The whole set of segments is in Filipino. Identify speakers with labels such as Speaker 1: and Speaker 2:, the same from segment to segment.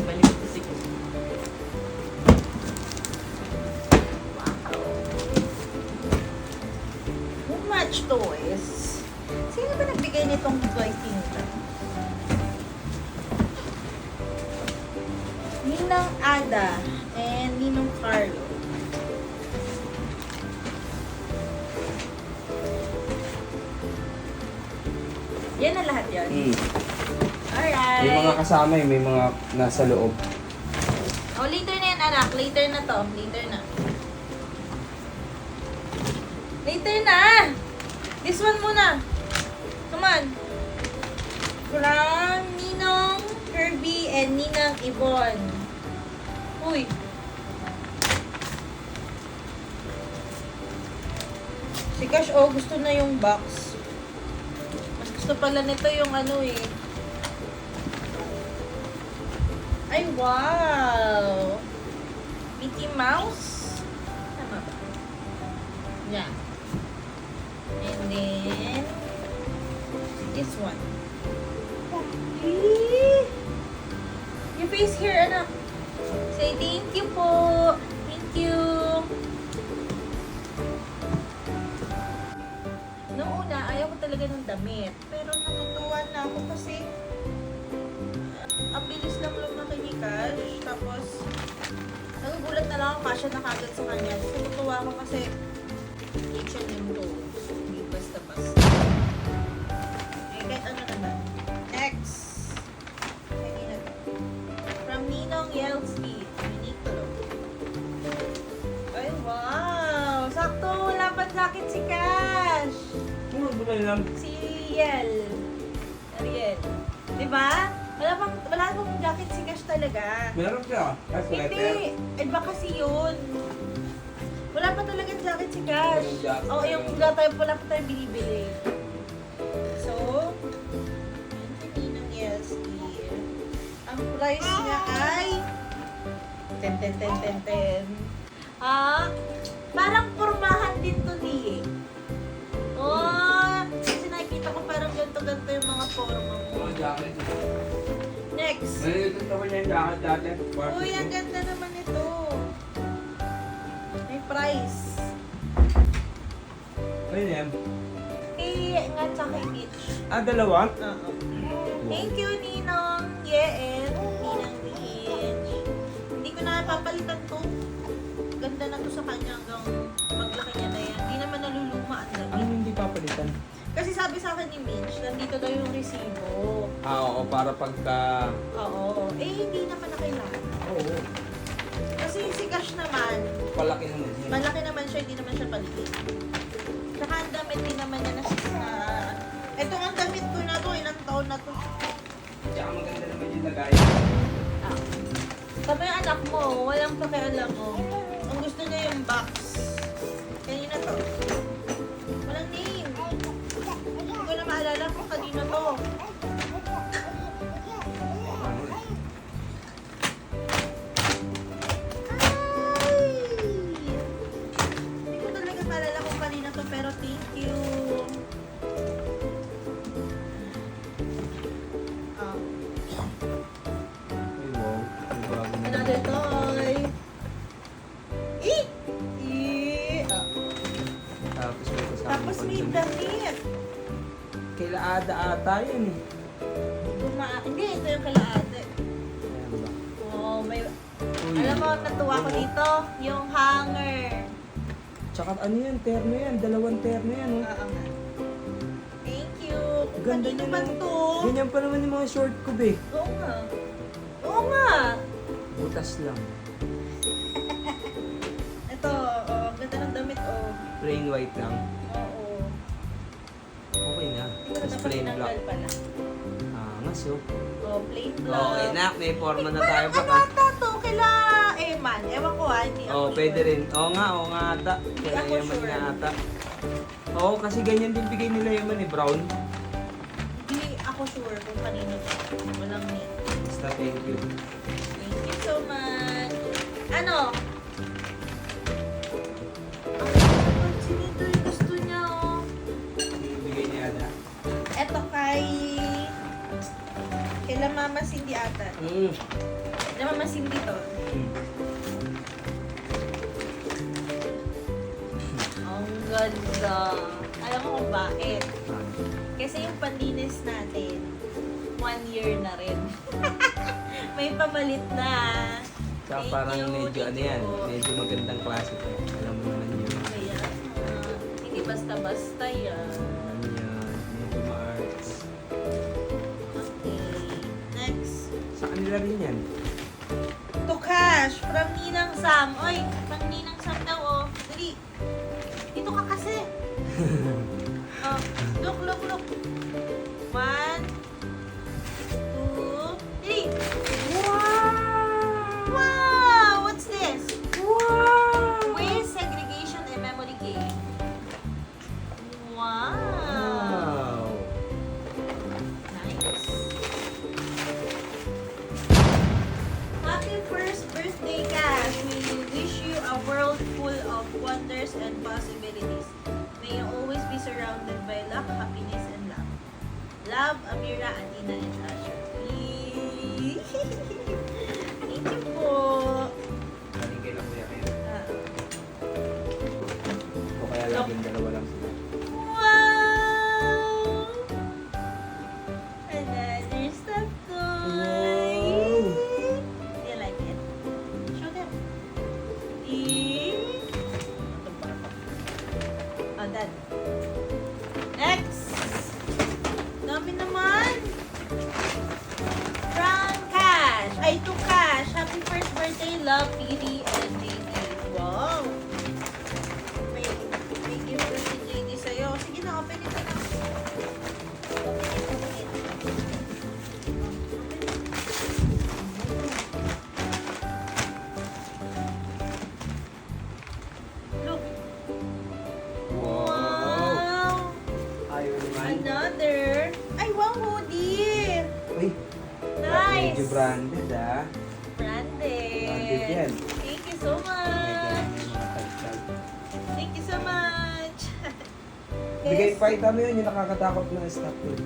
Speaker 1: Balik ko si Wow. Too much toys. Sino ba nagbigay nitong toy kingdom? Ninang Ada and Ninong Carlo. Yan na lahat yan. Alright.
Speaker 2: May mga kasama eh, may mga nasa loob.
Speaker 1: Oh, later na yan, anak. Later na to. Later na. Later na! This one muna. Come on. From Ninong Kirby and Ninang Yvonne. Uy. Si Cash, oh, gusto na yung box. Mas gusto pala nito yung ano eh. Ay, wow! Mickey Mouse? Tama ba? Yeah. And then, this one. Eh, your face here, anak. Say thank you po. Thank you. Noong una, ayaw ko talaga ng damit. Pero natutuwa na ako kasi ang bilis lang lumaki ni Cash. Tapos, nagugulat na lang ako kasya na kagad sa kanya. Tapos natutuwa ako kasi H&M to. Hindi basta-basta. Eh, kahit ano naman. Next. Kanina to. From Ninong Yelski. Uniqlo. Ay, wow! Sakto! Wala pa jacket si Cash!
Speaker 2: Ano ba lang?
Speaker 1: Si Yel. Ariel. Diba? Wala pang jacket si Cash talaga.
Speaker 2: Meron siya.
Speaker 1: Hindi. Iba kasi yun. Wala pa talagang jacket si Cash.
Speaker 2: Walang jacket
Speaker 1: Oo, yung wala pa tayo binibili. So, yun si Ninang Yelski. Ang price niya ay 10. Ah, parang pormahan din to ni. Oh, kasi nakikita ko parang ganito yung mga forma mo.
Speaker 2: Mga jacket.
Speaker 1: Next.
Speaker 2: May gusto ko niya yung jacket dati.
Speaker 1: Uy, ang ganda naman ito. May price.
Speaker 2: Ayun yan.
Speaker 1: Nga sa kay Mitch.
Speaker 2: Ah, dalawa?
Speaker 1: Oo. Thank you, Ninong Yeen. Ninang Mitch. Hindi ko na papalitan to. Ganda na to sa kanya hanggang maglaki niya na yan. Hindi naman naluluma ang
Speaker 2: Ano
Speaker 1: damit.
Speaker 2: hindi papalitan?
Speaker 1: Kasi sabi sa akin ni Mitch, nandito daw yung resibo.
Speaker 2: Ah, oo. Para pagka...
Speaker 1: Oo. Eh, hindi naman na kailangan.
Speaker 2: Oo.
Speaker 1: Kasi si Cash naman,
Speaker 2: Palaki naman yun.
Speaker 1: malaki naman siya, hindi naman siya paliit. Saka ang damit din naman niya na ito ang damit ko na to, ilang taon na to.
Speaker 2: Tsaka maganda naman yung lagay.
Speaker 1: Ah. Sabi yung anak mo, walang pakialam mo. Ang gusto niya yung box. Kanina to. Walang name. Hindi ko na maalala kung kanina to. Ay! Hindi ko talaga maalala kung kanina to, pero thank you. Ah.
Speaker 2: Ay, wow. Ang bago na.
Speaker 1: Another toy. Ah.
Speaker 2: Tapos may kasama
Speaker 1: Tapos
Speaker 2: pang
Speaker 1: may
Speaker 2: damit.
Speaker 1: damit.
Speaker 2: Kaila ata yan eh.
Speaker 1: Hindi, ito yung kalaate.
Speaker 2: Ayan ba?
Speaker 1: Oh, may...
Speaker 2: Uy.
Speaker 1: Alam mo, natuwa ko dito, yung hanger.
Speaker 2: Tsaka ano yan, terno yan. Dalawang terno yan. Oh.
Speaker 1: Oo nga. Thank you. Kung
Speaker 2: Ganda
Speaker 1: kanino
Speaker 2: niya
Speaker 1: ba
Speaker 2: naman.
Speaker 1: to?
Speaker 2: Ganyan pa naman yung mga short ko, be.
Speaker 1: Oo nga. Oo nga.
Speaker 2: Butas lang.
Speaker 1: Ito, oh, ang ganda ng damit, oh.
Speaker 2: Plain white lang.
Speaker 1: Oo.
Speaker 2: Okay na.
Speaker 1: Hindi ko na
Speaker 2: Tapos
Speaker 1: dapat
Speaker 2: plain black.
Speaker 1: tinanggal pala.
Speaker 2: Angas yun.
Speaker 1: Oh, plain black.
Speaker 2: Okay na, may forma na tayo
Speaker 1: Parang
Speaker 2: baka.
Speaker 1: ano ata to, kaila Eman. Ewan ko hindi ako
Speaker 2: Oo, pwede
Speaker 1: sure.
Speaker 2: rin. Oo nga ata.
Speaker 1: Hindi
Speaker 2: Kaya
Speaker 1: ako
Speaker 2: yaman
Speaker 1: sure.
Speaker 2: nga ata. Oo, kasi ganyan din bigay nila yaman eh, brown.
Speaker 1: Hindi ako sure kung kanino to. Walang name.
Speaker 2: Basta thank you.
Speaker 1: Thank you so much. Ano? Sinito yung gusto niya, oh.
Speaker 2: Bigay niya Ada.
Speaker 1: Eto kay Kila Mama Cindy ata. Kila Mama Cindy to. Ang ganda. Alam mo kung bakit? Kasi yung panlinis natin, 1 year na rin. May pamalit na.
Speaker 2: Tsaka
Speaker 1: Thank
Speaker 2: parang
Speaker 1: you,
Speaker 2: medyo
Speaker 1: thank
Speaker 2: ano
Speaker 1: you
Speaker 2: yan,
Speaker 1: po.
Speaker 2: medyo magandang klase to. Alam mo naman yun.
Speaker 1: Kaya, hindi basta-basta yan.
Speaker 2: Alam yan, medyo ma-arts.
Speaker 1: Okay. Next.
Speaker 2: Sa kanila rin yan.
Speaker 1: To Cash from Ninang Sam. Oy, pang Ninang Sam daw, oh. Dali. Dito ka kasi. Oh, look. 1, 2, 3. Wow! What's this? Waste segregation and memory game. Wow! Nice. Happy first birthday, Cash. We wish you a world full of wonders and possibilities. May you always be surrounded by luck, happiness, and love. Love, Amira, Atina, and Asher. Yee! Thank you po.
Speaker 2: Galing kay lang kuya kayo.
Speaker 1: Ah,
Speaker 2: O kaya laging dalawa lang sila.
Speaker 1: wow! Another stuffed toy.
Speaker 2: Wow!
Speaker 1: Do you like it? Show them. Eee! Oh, done. Next! Dami naman! From Cash! Ay, to Cash! Happy first birthday, love, Piri, and JD. Wow! May gift ko si JD sa'yo. Sige na, open it na. Look!
Speaker 2: Wow!
Speaker 1: Wow!
Speaker 2: Ayaw naman.
Speaker 1: Another! Ay, wow, hoodie!
Speaker 2: Uy,
Speaker 1: Nice!
Speaker 2: medyo branded ah.
Speaker 1: Branded!
Speaker 2: Branded yan.
Speaker 1: Thank you so much! Thank you so much!
Speaker 2: Bigay pa mo yun, yung nakakatakot na stuff yun.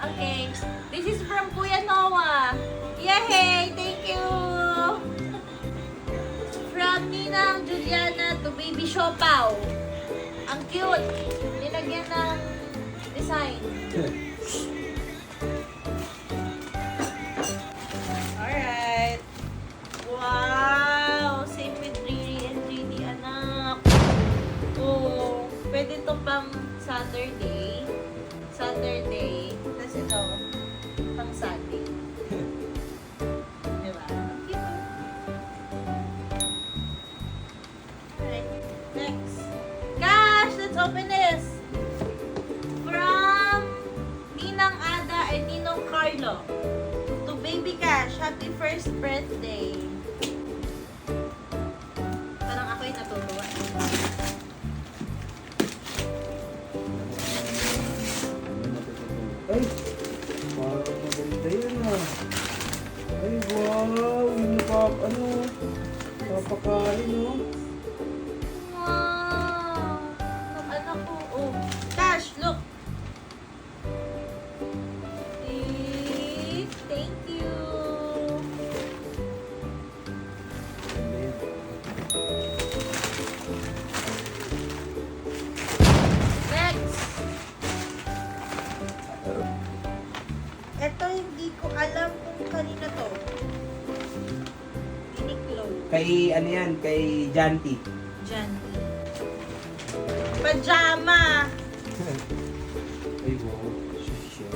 Speaker 1: Okay, this is from Kuya Noah. Yay! Thank you! From Ninang Juliana to Baby Siopaw. Ang cute! Nilagyan ng design. Alright. Wow! Same with Riri and Riri, anak. Oh, pwede to pang Saturday. Tapos ito, pang Sunday. Diba? Cute. Alright, next. Gosh, let's open this. From Ninang Ada and Ninong Carlo. To Baby Cash, happy first birthday. Parang ako'y natutuwa.
Speaker 2: Ay! Parang maganda yun ah. Ay, wow! Yung papakain oh.
Speaker 1: Wow! Ang anak ko, oh. Cash, look! Eh, thank you! Next! Ito hindi ko alam kung kanina to. Uniqlo.
Speaker 2: Kay ano yan, kay Janty.
Speaker 1: Janty. Pajama!
Speaker 2: Ay, wow. Shit.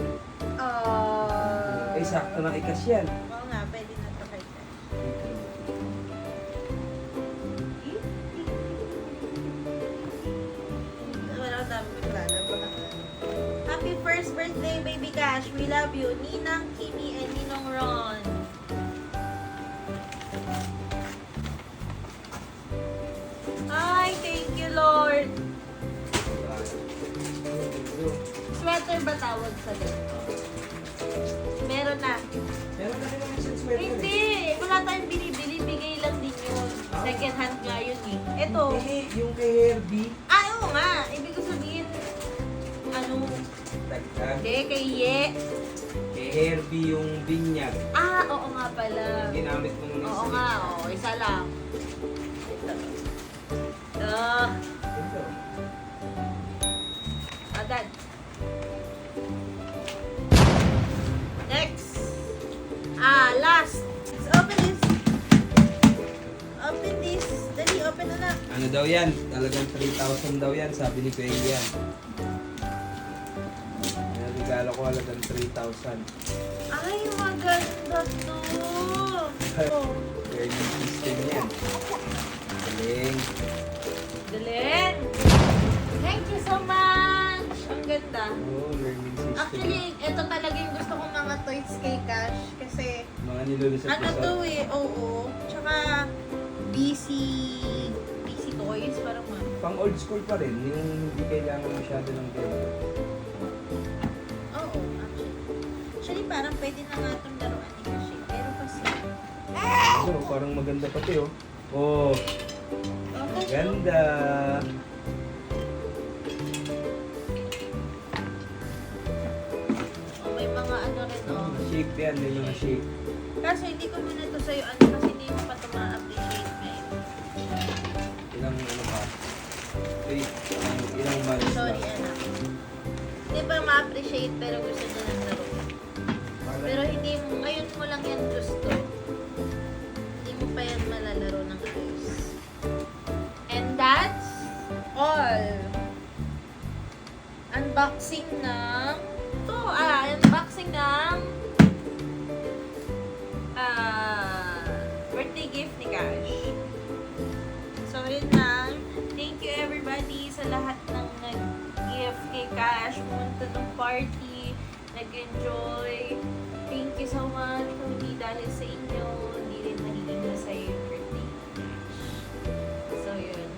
Speaker 2: Ay, sakto na ikas yan.
Speaker 1: Oo nga, pwede na to kay Cash. Wala ko dami maglalaba. Happy first birthday, Baby Cash. We love you. Ninang Kimi and Ninong Ron. Ay, thank you, Lord. Sweater ba tawag sa dito? Meron na.
Speaker 2: Meron na rin naman siyang sweater.
Speaker 1: Hindi, wala tayong binibili
Speaker 2: Pogi, yung kay Herbie.
Speaker 1: Oo nga. Ibig ko sabihin,
Speaker 2: Dagdag.
Speaker 1: hindi, kay Ye.
Speaker 2: Kay Herbie yung binyag.
Speaker 1: Oo nga pala.
Speaker 2: Ginamit mo nung
Speaker 1: Oo nga, isa lang.
Speaker 2: Ito.
Speaker 1: Agad. Next. Last. Let's open this. Open this. Dali, open na na.
Speaker 2: Ano daw yan? Talagang 3,000 daw yan, sabi ni Kuya Ian. Yung regalo ko halagang 3,000.
Speaker 1: Ay, maganda to.
Speaker 2: Learning system yan. Galing.
Speaker 1: Galing. Thank you so much. Ang ganda.
Speaker 2: Oo, learning system.
Speaker 1: Actually, ito talaga yung gusto kong mga toys kay Cash. Kasi,
Speaker 2: Mga nilulusot
Speaker 1: ano to oo. Tsaka, busy toys. Parang
Speaker 2: Pang old school pa rin, yung hindi kailangan masyado ng ganito.
Speaker 1: Oo, actually, parang pwede na nga itong laruan ni Cash. Pero kasi,
Speaker 2: Oo, parang maganda pati oh. Oh, ganda.
Speaker 1: may mga ano rin,
Speaker 2: Shape yan, may mga shape.
Speaker 1: Kasi hindi ko muna ito sa'yo, kasi hindi mo pa ito ma-appreciate ngayon.
Speaker 2: Ilang ano ka? Wait, ilang months
Speaker 1: Sorry,
Speaker 2: lang.
Speaker 1: anak. Hindi pa ma-appreciate, pero gusto niya ng laro. Pero hindi mo, ngayon mo lang yan gusto. Hindi mo pa yan malalaro ng ayos. And that's all. Unboxing ng unboxing ng birthday gift ni Cash. So, yun lang. Thank you everybody sa lahat ng nag-gift kay Cash. Pumunta ng party, nag-enjoy. Thank you so much. Kung hindi dahil sa inyo, hindi rin magiging masaya yung birthday ni Cash. So, yun.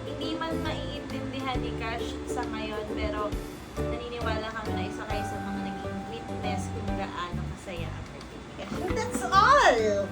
Speaker 1: Hindi man maiintindihan ni Cash sa ngayon, pero naniniwala kami na isa kayo sa mga naging witness kung gaano kasaya ang birthday ni Cash. So, that's all!